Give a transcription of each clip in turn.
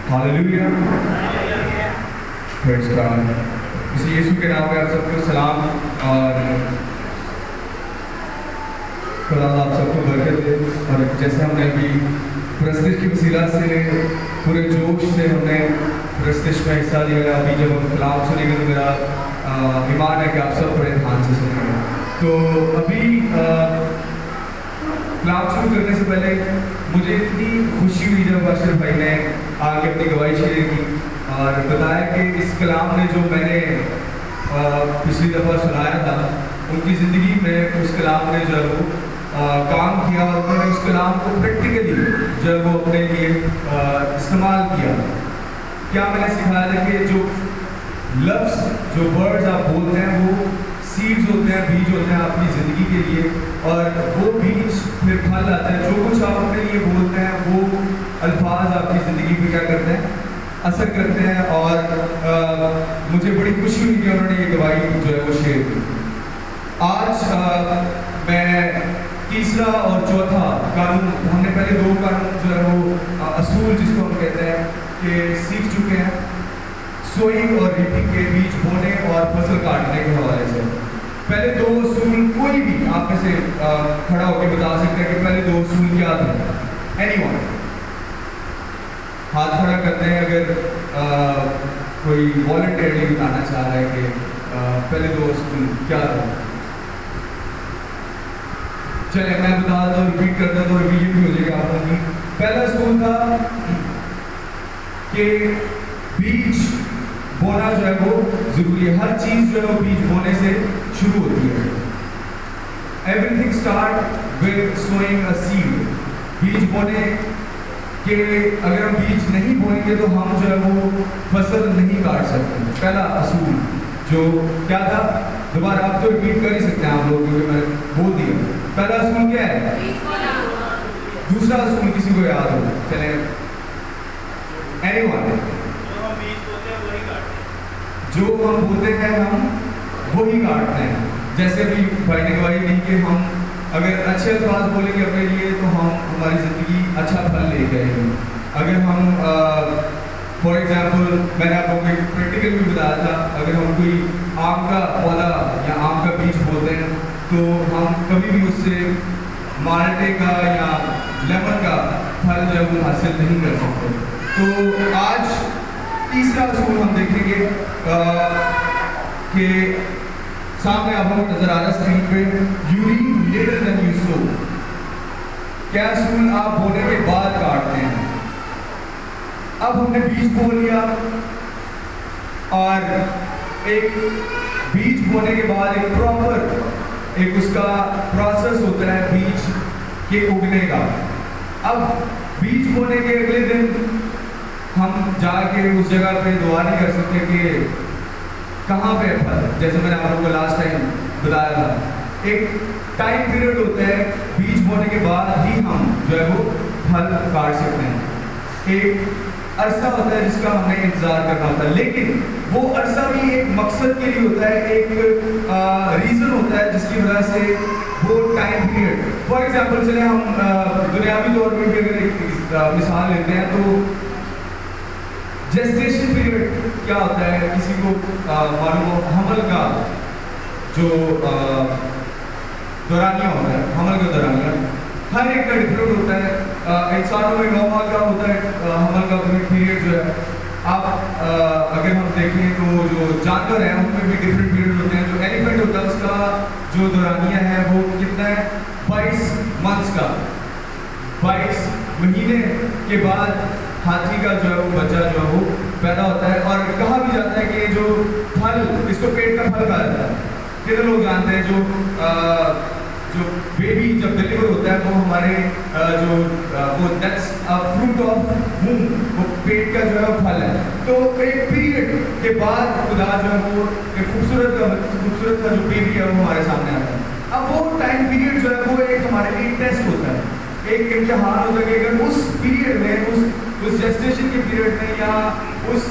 Hallelujah, praise God. किसी यीशु के नाम में आप सबको सलाम और खुदा आप सबको बरकत दे। और जैसे हमने अभी प्रस्तिश की वसीला से पूरे जोश से हमने प्रस्तिश में हिस्सा लिया, अभी जब हम कलाम सुनेंगे तो मेरा ईमान है कि आप सब बड़े ध्यान से सुनेंगे। तो अभी कलाम शुरू करने से पहले मुझे इतनी खुशी हुई जब अशरफ भाई ने आके अपनी गवाही शेयर की और बताया कि इस कलाम ने जो मैंने पिछली दफ़ा सुनाया था, उनकी ज़िंदगी में उस कलाम ने जो है वो काम किया और उन्होंने उस कलाम को प्रैक्टिकली जो है वो अपने लिए इस्तेमाल किया। क्या मैंने सिखाया था कि जो लफ्ज़, जो वर्ड्स आप बोलते हैं वो सीड्स होते हैं, बीज होते हैं आपकी ज़िंदगी के लिए, और वो बीज फिर फल आते हैं। जो कुछ आप अपने लिए बोलते हैं वो अल्फाज आपकी ज़िंदगी पे क्या करते हैं, असर करते हैं। और मुझे बड़ी खुशी हुई कि उन्होंने ये गवाही जो है वो शेयर की। आज मैं तीसरा और चौथा कानून, हमने पहले दो कानून जो है वो असूल जिसको हम कहते हैं कि सीख चुके हैं, सोइंग और रीपिंग के, बीज बोने और फसल काटने के हवाले से। पहले दो असूल कोई भी आप में से खड़ा होकर बता सकते हैं कि पहले दो असूल क्या थे? एनीवन हाथ खड़ा करते हैं अगर कोई वॉलंटियरली बताना चाह रहा है कि पहले दो असूल क्या थे। चले मैं बता दूं, रिपीट करता तो रिवीजन भी हो जाएगा आप लोगों की। पहला असूल था कि बीज बोना जो है वो जरूरी है। हर चीज जो है वो बीज बोने से शुरू होती है। Everything start with sowing a seed. बीज बोने के, अगर हम बीज नहीं बोएंगे तो हम जो है वो फसल नहीं काट सकते। पहला असूल जो क्या था, दोबारा आप तो रिपीट कर ही सकते हैं आप लोग, क्योंकि मैंने बोल दिया। पहला असूल क्या है? दूसरा असूल किसी को याद हो? चले एनीवन? जो हम बोलते हैं हम वही काटते हैं। जैसे भी भाई ने गवाही दी कि हम अगर अच्छे अल्फाज बोलेंगे अपने लिए तो हम हमारी ज़िंदगी अच्छा फल लेके आएंगे। अगर हम फॉर एग्जांपल, मैंने आप लोगों को एक प्रैक्टिकल भी बताया था, अगर हम कोई आम का पौधा या आम का बीज बोते हैं तो हम कभी भी उससे माल्टे का या लेमन का फल जो है वो हासिल नहीं कर सकते। तो आज तीसरा असूल हम देखेंगे कि सामने आप लोगों को नजर आ रहा है स्क्रीन पे, you reap later than you sow. क्या असूल आप बोने के बाद काटते हैं। अब हमने बीज बो लिया और एक बीज बोने के बाद एक प्रॉपर एक उसका प्रोसेस होता है बीज के उगने का। अब बीज बोने के अगले दिन हम जाके उस जगह पे दुआ नहीं कर सकते कि कहाँ पे है फल। जैसे मैंने आप लोगों को लास्ट टाइम बताया था, एक टाइम पीरियड होता है बीज बोने के बाद ही हम जो है वो फल काट सकते हैं। एक अरसा होता है जिसका हमें इंतजार करना होता है, लेकिन वो अरसा भी एक मकसद के लिए होता है, एक रीज़न होता है जिसकी वजह से वो टाइम पीरियड। फॉर एग्जाम्पल चले हम दुनियावी तौर पर भी अगर एक मिसाल लेते हैं तो जेस्टेशन पीरियड क्या होता है, किसी को मालूम हो? हमल का जो दौरानिया होता है, हमल का दौरानिया हर एक का डिफरेंट होता है। इंसानों में 9 माह का होता है हमल का पीरियड जो है। आप अगर हम देखें तो जो जानवर हैं उनमें भी डिफरेंट पीरियड होते हैं। जो एलिफेंट होता है उसका जो दौरानिया है वो कितना है? 22 मंथ्स का। 22 महीने के बाद हाथी का जो है वो बच्चा जो है वो पैदा होता है। और कहा भी जाता है कि जो फल, इसको पेट का फल कहा जाता है। कितने लोग जानते हैं जो बेबी जब डिलीवर होता है वो हमारे वो दैट्स फ्रूट ऑफ वूम, वो पेट का जो है वो फल है। तो एक पीरियड के बाद खुदा जो है वो एक खूबसूरत का जो बेबी है वो हमारे सामने आता है। अब वो टाइम पीरियड जो है वो एक हमारे लिए टेस्ट होता है, एक इम्तिहान होता है कि अगर उस पीरियड में, उस जेस्टेशन के पीरियड में या उस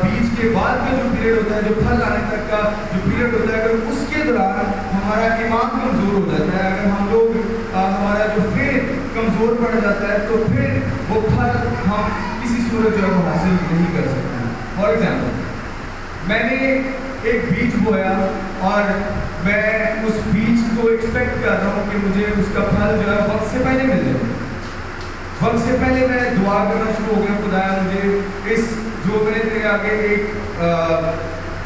बीज के बाद का जो पीरियड होता है, जो फल आने तक का जो पीरियड होता है, अगर उसके दौरान हमारा ईमान कमज़ोर हो जाता है, अगर हम लोग हमारा जो फेथ कमज़ोर पड़ जाता है, तो फिर وہ پھل ہم کسی صورت جو ہے وہ حاصل نہیں کر سکتے. فار ایگزامپل میں نے ایک بیج بویا اور میں اس بیج کو ایکسپیکٹ کر رہا ہوں کہ مجھے اس کا پھل جو ہے وقت سے پہلے مل جائے. وقت سے پہلے میں دعا کرنا شروع ہو گیا, خدایا مجھے اس جو میں نے تیرے آگے ایک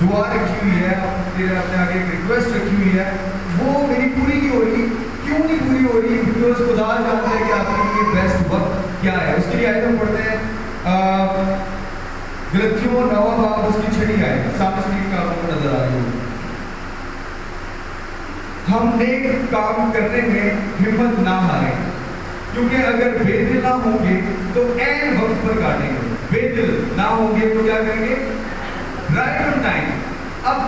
دعا رکھی ہوئی ہے, تیرے اپنے آگے ایک ریکویسٹ رکھی ہوئی ہے, وہ میری پوری نہیں ہو رہی. کیوں نہیں پوری ہو رہی؟ بیکاز خدا جانتا ہے کہ آپ کے لیے بیسٹ وقت کیا ہے. اس کے لیے آیت ہم پڑھتے ہیں غلطیوں 9 باب اس کی 6 آیت سامنے اسکرین کا آپ کو نظر آ رہی ہوگی. ہم نیک کام کرنے میں ہمت نہ ہاریں, کیونکہ اگر بے دل نہ ہوں گے تو عین وقت پر کاٹیں گے. بے دل نہ ہوں گے تو کیا کریں گے؟ Right on time. اب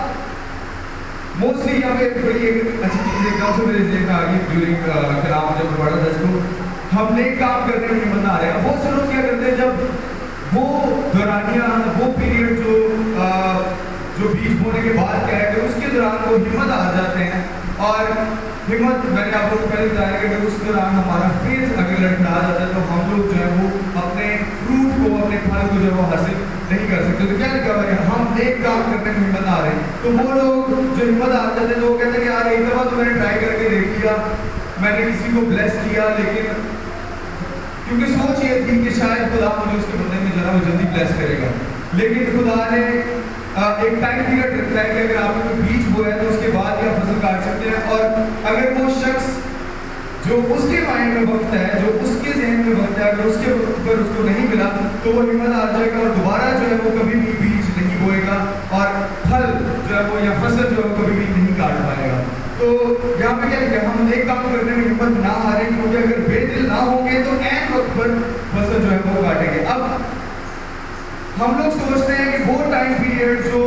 موسٹلی یہاں پہ بڑی ایک اچھی چیز ایک دم سے میرے ذہن میں آ گئی ڈیورنگ کلام جب میں پڑھا تھا اس کو, ہم نیک کام کرنے میں ہمت نہ ہاریں. اب بہت سے لوگ کیا کرتے ہیں جب وہ دورانیہ وہ پیریڈ جو بیج بونے کے بعد کیا ہے کہ اس کے دوران وہ ہمت ہار جاتے ہیں. اور ہمت میں نے آپ کو پہلے بتایا کہ اس دوران ہمارا فیس اگر لڑکھڑا جاتا ہے تو ہم لوگ جو ہے وہ اپنے فروٹ کو اپنے پھل کو جو ہے وہ حاصل نہیں کر سکتے. تو کیا لکھا ہوا ہے؟ ہم نیک کام کرنے میں ہمت آ رہے ہیں. تو وہ لوگ جو ہمت آ جاتے ہیں تو وہ کہتے ہیں کہ یار ایک دفعہ تو میں نے ٹرائی کر کے دیکھ لیا, میں نے کسی کو بلیس کیا, لیکن کیونکہ سوچ یہ تھی کہ شاید خدا مجھے اس کے بندے میں جو ہے وہ جلدی بلیس کرے گا. لیکن خدا نے ایک ٹائم پیریڈ رکھتا ہے کہ اگر آپ نے کوئی بیج بویا ہے تو اس کے بعد ہی آپ فصل کاٹ سکتے ہیں. اور اگر وہ شخص جو اس کے مائنڈ میں وقت ہے, جو اس کے ذہن میں وقت ہے, اگر اس کے وقت پر اس کو نہیں ملا تو وہ ہمت آ جائے گا اور دوبارہ جو ہے وہ کبھی بھی بیج نہیں بوئے گا اور پھل جو ہے وہ یا فصل جو ہے وہ کبھی بھی نہیں کاٹ پائے گا. تو یہاں پہ کیا لکھا ہے؟ ہم ایک کام کرنے میں ہمت نہ ہاریں, کیونکہ اگر بے دل نہ ہوں گے تو عین وقت پر فصل جو ہے وہ کاٹیں گے. اب ہم لوگ سوچتے ہیں کہ وہ ٹائم پیریڈ جو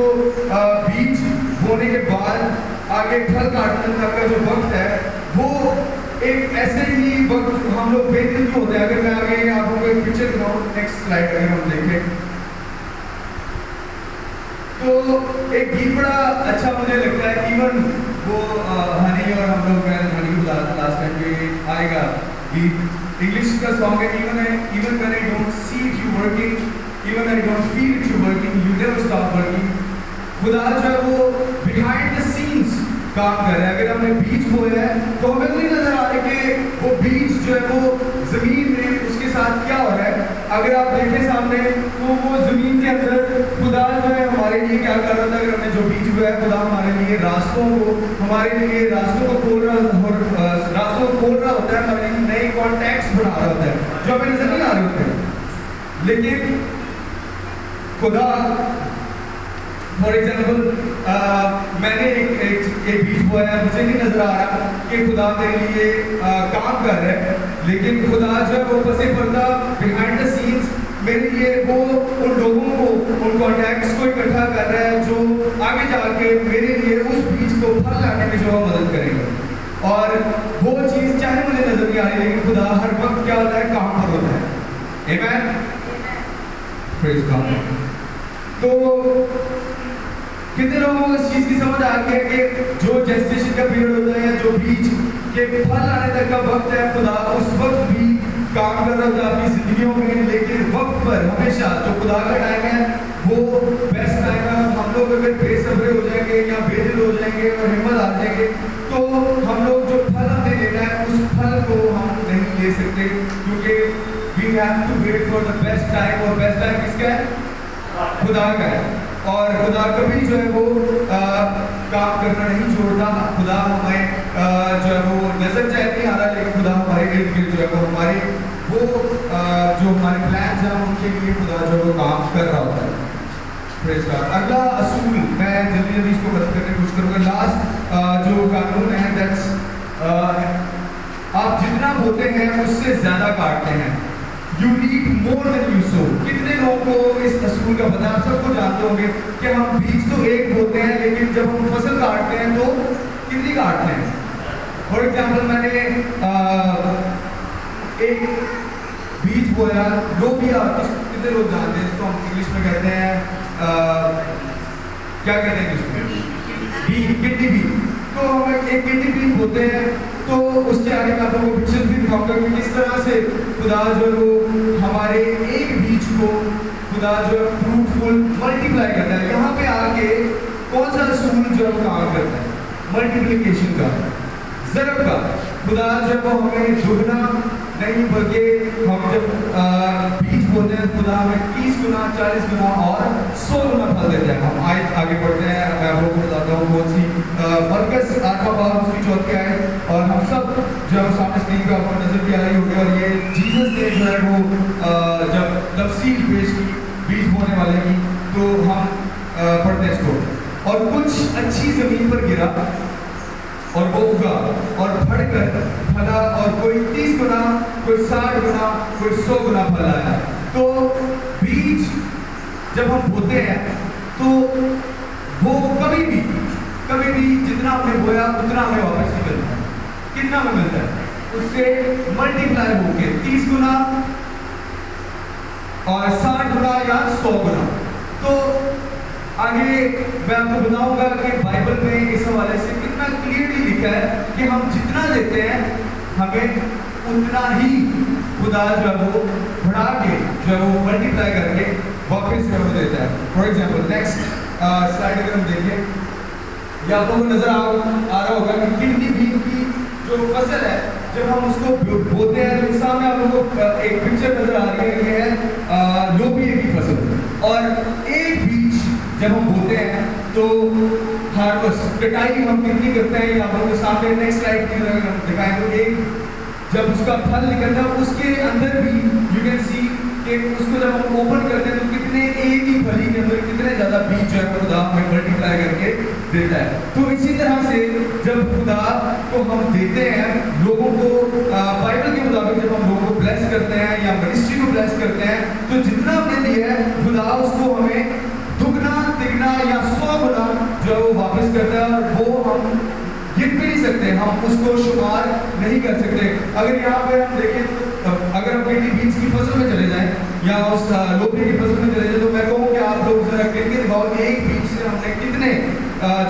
بیج بونے کے بعد آگے پھل کاٹنے تک کا جو وقت ہے وہ ایک ایسے ہی وقت ہم لوگ بے دل کیوں ہوتے ہیں. اگر میں آگے آپ کو ایک پکچر دکھاؤں, نیکسٹ سلائڈ اگر ہم دیکھیں تو ایک گیت بڑا اچھا مجھے لگتا ہے. ایون وہ ہنی اور ہم لوگ ہنی کو لاسٹ ٹائم پہ آئے گا گیت, انگلش کا سانگ ہے even when I don't see you working, even I don't feel it you working, you never stop working. خدا جو ہے وہ behind the scenes کام کر رہا ہے. اگر ہم نے بیج بویا ہے تو ہمیں نہیں نظر آ رہا کہ وہ بیج جو ہے وہ زمین میں اس کے ساتھ کیا ہو رہا ہے. اگر آپ دیکھیں سامنے تو وہ زمین کے اندر خدا جو ہے ہمارے لیے کیا کر رہا تھا. اگر ہم نے جو بیج بویا ہے, خدا ہمارے لیے راستوں کو کھول رہا ہوتا ہے, ہمارے لیے نئے کانٹیکٹس بنا رہا ہوتا ہے جو ہمیں نظر نہیں آ رہے ہوتے ہیں. لیکن خدا فار ایگزامپل میں نے ایک بیج بویا ہے, مجھے نہیں نظر آ رہا کہ خدا میرے لیے کام کر رہا ہے, لیکن خدا جو ہے وہ پسے پردہ بیہائنڈ دا سینس میرے لیے وہ ان لوگوں کو, ان کانٹیکٹس کو اکٹھا کر رہا ہے جو آگے جا کے میرے لیے اس بیج کو پھل لانے میں جو ہے مدد کرے گا. اور وہ چیز چاہے مجھے نظر نہیں آ رہی, لیکن خدا ہر وقت کیا ہوتا ہے, کام پر ہوتا ہے. آمین, پریز گاڈ. تو کتنے لوگوں کو اس چیز کی سمجھ آ گئی ہے کہ جو جیسٹیشن کا پیریڈ ہوتا ہے, جو بیج کے پھل آنے تک کا وقت ہے, خدا اس وقت بھی کام کر رہا ہوتا ہے اپنی زندگیوں میں, لیکن وقت پر ہمیشہ جو خدا کا ٹائم ہے وہ بیسٹ ٹائم ہے. ہم لوگ اگر بے صبرے ہو جائیں گے یا بے دل ہو جائیں گے اور ہمت آ جائیں گے تو ہم لوگ جو پھل ہمیں لینا ہے اس پھل کو ہم نہیں لے سکتے, کیونکہ we have to wait for the best time. اور بیسٹ ٹائم کس کا ہے؟ خدا کا ہے. اور خدا کبھی جو ہے وہ کام کرنا نہیں چھوڑتا. خدا ہمیں جو ہے وہ نظر چاہے نہیں آ رہا, لیکن خدا ہمارے ارد گرد جو ہے وہ ہمارے وہ جو ہمارے پلانس ہیں ان کے لیے خدا جو ہے وہ کام کر رہا ہوتا ہے. اگلا اصول میں جلدی جلدی اس کو ختم کرنے کی کوشش کروں گا. لاسٹ جو قانون ہے دیٹس آپ جتنا بوتے ہیں اس سے زیادہ کاٹتے ہیں. You need more than you sow. کتنے لوگوں کو اس اصول کا پتہ ہے؟ آپ سب کو جانتے ہوں گے کہ ہم بیج تو ایک بوتے ہیں, لیکن جب ہم فصل کاٹتے ہیں تو کتنی کاٹتے ہیں. فار ایگزامپل میں نے ایک بیج بویا, لوبیا, کتنے لوگ جانتے ہیں اس کو ہم انگلش میں کہتے ہیں کیا کہتے ہیں انگلش میں؟ کڈنی بین. تو ہم ایک کڈنی بین بوتے ہیں, تو اس کے آگے میں آپ کو پکچر بھی دکھاؤں گا کہ کس طرح سے خدا جو ہے وہ ہمارے खुदा जो है फ्रूटफुल मल्टीप्लाई करता है। यहाँ पे आके कौन सा रसूल जो है काम करता है? मल्टीप्लिकेशन का, ज़रब का। खुदा जब वो हमें दुगना नहीं बल्कि हम जब बीज बोते हैं खुदा हमें 30 गुना 40 गुना और 100 गुना फल देता है। हम आगे बढ़ते हैं, मैं आप लोगों को बताता हूँ कौन सी मरकज़ 8वां बाब उसकी 4थी आयत। और हम सब जो है सामने स्क्रीन पे आपको नजर भी आ रही होगी। और ये जीसस ने जो है वो जब तफसील पेश की बीज बोने वाले की, तो हम पढ़ते हैं इसको। और कुछ अच्छी जमीन पर गिरा और वो उगा और बढ़कर फला, और कोई 30 गुना, कोई 60 गुना, कोई 100 गुना फल आया। तो बीज जब हम बोते हैं तो वो कभी भी जितना हमने बोया उतना हमें वापस नहीं मिलता है। कितना हमें मिलता है? उससे मल्टीप्लाई होके 30 गुना और 60 गुना या 100 गुना। तो आगे मैं आपको बताऊंगा कि बाइबल में इस हवाले से कितना क्लियरली लिखा है कि हम जितना देते हैं हमें उतना ही खुदा जो है वो बढ़ा के जो है वो मल्टीप्लाई करके वापस जो है वो देता है। फॉर एग्जाम्पल नेक्स्ट स्लाइड अगर हम देखें, ये आप लोगों को नजर आ रहा होगा कि कितनी बीज की जो फसल है जब हम उसको बोते हैं तो सामने आप लोगों को एक पिक्चर नजर आ रही है। ये है लोबिया की फसल। और एक बीज जब हम बोते हैं तो हार्वेस्ट कटाई हम कितनी करते हैं, आप लोगों के सामने नेक्स्ट स्लाइड की अगर हम दिखाएं तो एक जब उसका फल निकलता है उसके अंदर भी यू कैन सी कि उसको जब हम ओपन करते हैं तो कितने एक ही फली के अंदर कितने ज़्यादा बीज जो है खुदा हमें मल्टीप्लाई करके देता है। तो इसी तरह से जब खुदा को हम देते हैं लोगों को, बाइबल के मुताबिक जब हम लोगों को ब्लेस करते हैं या मिनिस्ट्री को ब्लेस करते हैं तो जितना हमने दिया है खुदा उसको हमें दुगना तिगना या 100 गुना जो है वो वापस करता है। और वो हम गिन भी नहीं सकते, हम उसको शुमार नहीं कर सकते। अगर यहाँ पे हम देखें तो अगर हम किसी बीज की फसल में चले जाएं या उस लोबिया की फसल में चले जाएं तो मैं कहूँ कि आप लोग जरा गिन के दिखाओ एक बीज से हमने कितने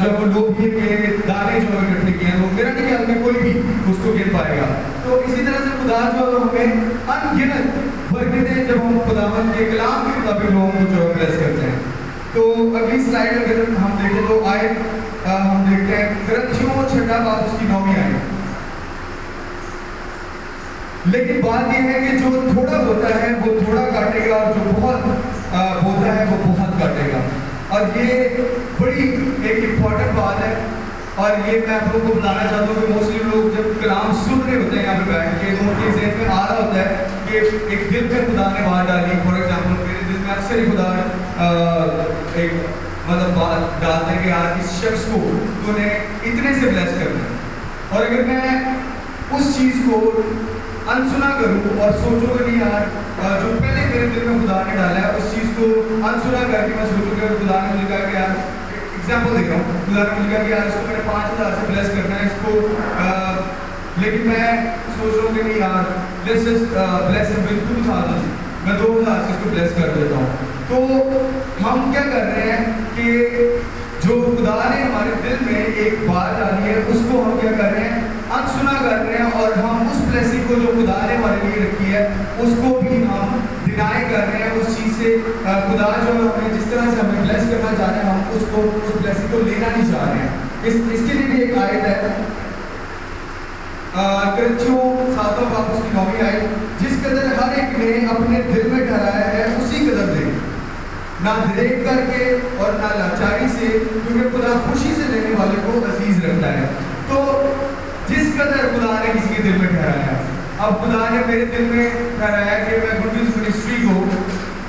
जो वो लोबिया के दाने जो है इकट्ठे किए हैं। वो मेरा नहीं ख्याल में कोई भी उसको गिन पाएगा। तो इसी तरह से खुदा जो हमें अनगिनत बरकतें जब हम खुदावंद के कलाम के मुताबिक लोगों को जो है ब्लेस करते हैं। तो अगली स्लाइड अगर हम देखें तो हम देखते हैं ग्रंथियों 6वां बाब उसकी 9वीं आयत। लेकिन बात यह है कि जो थोड़ा होता है वो थोड़ा काटेगा और जो बहुत बोता है वो बहुत काटेगा। और ये बड़ी एक इम्पॉर्टेंट बात है। और ये मैं आप लोगों को बताना चाहता हूँ कि मोस्टली लोग जब कलाम सुन रहे होते हैं यहाँ पे बैठ के तो उनके ज़हन में आ रहा होता है कि एक दिल में खुदा ने बात डाली। फॉर एग्जाम्पल मेरे दिल में अक्सर ही खुदा एक मतलब बात डालते हैं कि यार इस शख्स को तूने इतने से ब्लेस करना है। और अगर मैं उस चीज़ को अनसुना करूँ और सोचूँ कि नहीं यार जो पहले मेरे दिल में खुदा ने डाला है उस चीज़ को अनसुना करके मैं सोचूँ कि खुदा ने मुझे कहा कि यार एग्जाम्पल देख रहा हूँ, खुदा ने मुझे कहा कि यार इसको मैंने 5000 से ब्लेस करना है इसको, लेकिन मैं सोच रहा हूँ कि नहीं यार let's just bless him with 2000, मैं 2000 से इसको ब्लेस कर देता हूँ। तो हम क्या कर रहे हैं कि जो खुदा ने हमारे दिल में एक बात डाली है उसको हम क्या कर रहे हैं अनसुना कर रहे हैं। और हम उस ब्लेसिंग को जो खुदा ने हमारे लिए रखी है उसको भी हम डिनाई कर रहे हैं। उस चीज़ से खुदा जो हमें जिस तरह से हमें ब्लेस करना चाह रहे हैं हम उसको उस ब्लेसिंग को लेना नहीं चाह रहे हैं। इसके लिए भी एक आयत है ग्रंथियों 7वां बाब उसकी 9वीं आयत, जिस कदर हर एक ने अपने दिल में ठहराया है उसी कदर दे, ना देख करके और ना लाचारी से, क्योंकि खुदा खुशी से देने वाले को अजीज रखता है। तो जिस कदर खुदा ने किसी के दिल में ठहराया है, अब खुदा ने मेरे दिल में ठहराया कि मैं गुड न्यूज़ मिनिस्ट्री को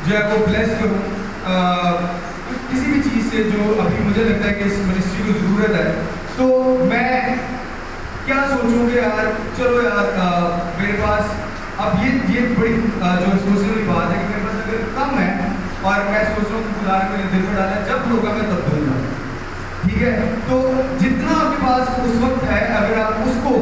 जो है वो ब्लेस करूँ किसी भी चीज़ से जो अभी मुझे लगता है कि इस मिनिस्ट्री को ज़रूरत है। तो मैं क्या सोचूं कि यार चलो यार मेरे पास अब ये बड़ी जो सोचने वाली बात है कि मेरे पास अगर कम है और मैं सोच रहा हूँ कि खुदा ने मेरे दिल में डाला है जब होगा मैं तब दूंगा, ठीक है। तो जितना आपके पास उस वक्त है अगर आप उसको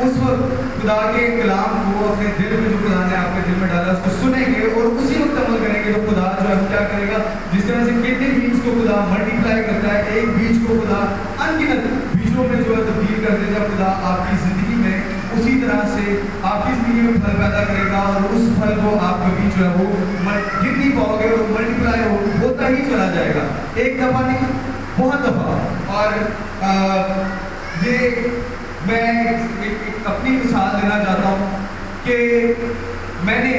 उस वक्त खुदा के कलाम को अपने दिल में जो खुदा ने आपके दिल में डाला उसको सुनेंगे और उसी वक्त अमल करेंगे तो खुदा जो है क्या करेगा, जिस तरह से कितने बीज को खुदा मल्टीप्लाई करता है, एक बीज को खुदा अनगिनत बीजों में जो है तब्दील कर देगा खुदा आपकी ज़िंदगी में, उसी तरह तरह سے آپ کی زندگی میں پھل پیدا کرے گا اور اس پھل کو آپ کبھی جو ہے وہ گر نہیں پاؤ گے اور ملٹیپلائی ہوتا ہی چلا جائے گا، ایک دفعہ نہیں بہت دفعہ۔ اور یہ میں ایک اپنی مثال دینا چاہتا ہوں کہ میں نے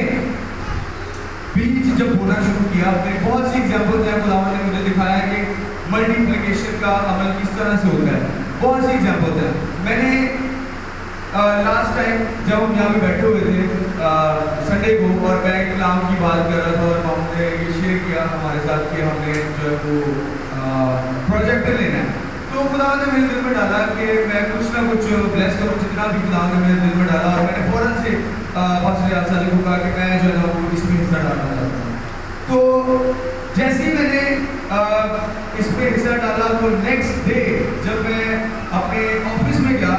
بیج جب بونا شروع کیا، میں بہت سی ایگزامپل ہیں خداوند نے مجھے دکھایا کہ ملٹیپلیکیشن کا عمل کس طرح سے ہوتا ہے، بہت سی ایگزامپل ہیں۔ میں نے لاسٹ ٹائم جب ہم یہاں پہ بیٹھے ہوئے تھے سنڈے کو، اور میں کلام کی بات کر رہا تھا اور ہم نے یہ شیئر کیا ہمارے ساتھ کہ ہم نے جو ہے وہ پروجیکٹر لینا ہے، تو خدا نے میرے دل میں ڈالا کہ میں کچھ نہ کچھ بلیس کروں، جتنا بھی خدا نے میرے دل میں ڈالا، اور میں نے فوراً سے پاسٹر ریاض صادق کو کہا کہ میں جو ہے نا وہ اس میں حصہ ڈالنا چاہتا ہوں۔ تو جیسے ہی میں نے اس پہ حصہ ڈالا تو نیکسٹ ڈے جب میں اپنے آفس میں گیا،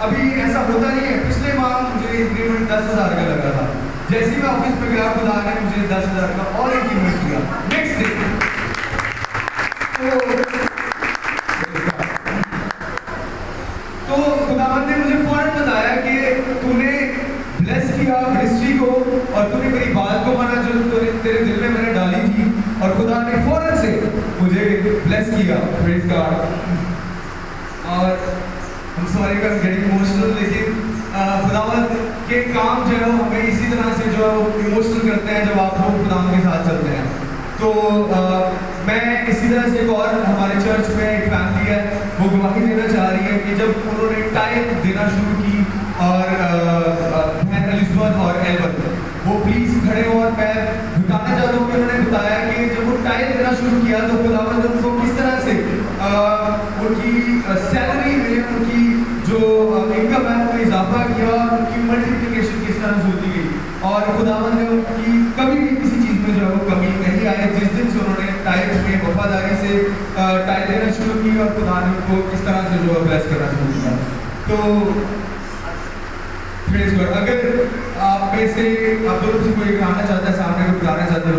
ابھی ایسا ہوتا نہیں ہے، پچھلے ماہ مجھے انکریمنٹ 10,000 کا لگا تھا، جیسے ہی میں آفس میں گیا خدا نے مجھے 10,000 کا اور انکریمنٹ دیا نیکسٹ ڈے۔ تو خداوند نے مجھے فوراً بتایا کہ تو نے بلیس کیا منسٹری کو اور تو نے میری بات کو مانا جو تیرے دل میں نے ڈالی تھی، اور خدا نے فوراً سے مجھے بلیس کیا، پریز گاڈ۔ اور ہم سوری کا گیٹنگ ایموشنل، لیکن خداوند کے کام جو ہے ہمیں اسی طرح سے جو ہے وہ ایموشنل کرتے ہیں جب آپ لوگ خداوند کے ساتھ چلتے ہیں۔ تو میں اسی طرح سے ایک اور ہمارے چرچ میں ایک فیملی ہے، وہ گواہی دینا چاہ رہی ہے کہ جب انہوں نے ٹائم دینا شروع کی، اور بہن الزبتھ اور ایلبرٹ وہ پلیز کھڑے ہو، اور میں بتانا چاہتا ہوں کہ انہوں نے بتایا کہ جب وہ ٹائم دینا شروع کیا تو خداوند نے ان کو کس طرح سے ان کی سیلری میں ان کی جو انکم ہے ان میں اضافہ کیا، اور ان کی ملٹیپلیکیشن کس طرح سے ہوتی گئی، اور خداوند نے ان کی کبھی بھی کسی چیز میں جو ہے وہ کمی نہیں آئی جس دن سے انہوں نے ٹائم میں وفاداری سے ٹائم دینا شروع کی، اور خدا نے ان کو کس طرح سے جو ہے بلیس کرنا شروع کیا۔ تو اگر آپ میں سے آپ دونوں سے کوئی آنا چاہتا ہے، سامنے کو بتانا چاہتا ہے